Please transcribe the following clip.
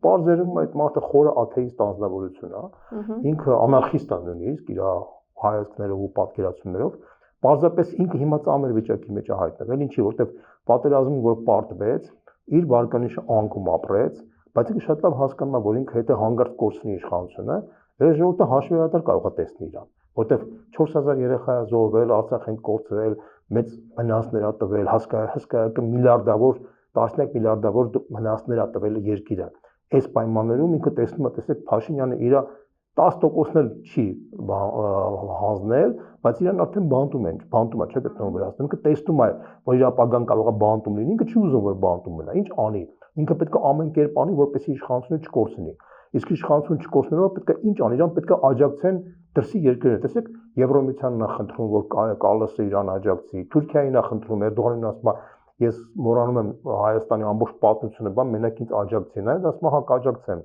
Պարզերում այդ մարդը խորը աթեիստ անձնավորություն է, ինքը անարխիստ է նույնիսկ իր հայացքներով ու պատկերացումներով, պարզապես ինքը հիմա ծանր վիճակի մեջ է հայտնվել, ինչի որտեվ պատերազմում որ պարտվեց, իր վարկանիշը անկում ապրեց, բայց ինքը շատ լավ հասկանում է, որ ինքը հետո հանգարտ կորցնի իշխանությունը, այս ժողովուրդը հաշվետար կարող է տեսնել իրան, որտեվ 4000 երեխա է զոհվել, Արցախ են կորցրել, մեծ վնասներ է տվել, հսկայական միլիարդավոր, տասնյակ միլիարդավոր վնասներ է տվել երկիրը։ Այս պայմաններում ինքը տեսնում է, տեսեք, Փաշինյանը իր 10%-ն էլ չի հանձնել, բայց իրան արդեն բանտում է, չէ՞ գտնում Վրաստանում։ Ինքը տեսնում է, որ իր ապագան կարող է բանտում լինի, ինքը չի ուզում, որ բանտում մնա, ինչ անի։ Ինքը պետք է ամեն կերպ անի, որպեսզի իշխանությունը չկորցնի։ Իսկ իշխանությունը չկորցնելով պետք է ինչ անի, իրան պետք է աջակցեն դրսի երկրները։ Տեսեք, Եվրոմիցյանն է խնդրում, որ Կալասը իրան աջակցի, Թուրքիային է խնդրում, Էրդողանին ասում է, ես մոռանում եմ Հայաստանի ամբողջ պատմությունը, բան մենակ ինձ աջակցին, ասում է հա կաջակցեմ։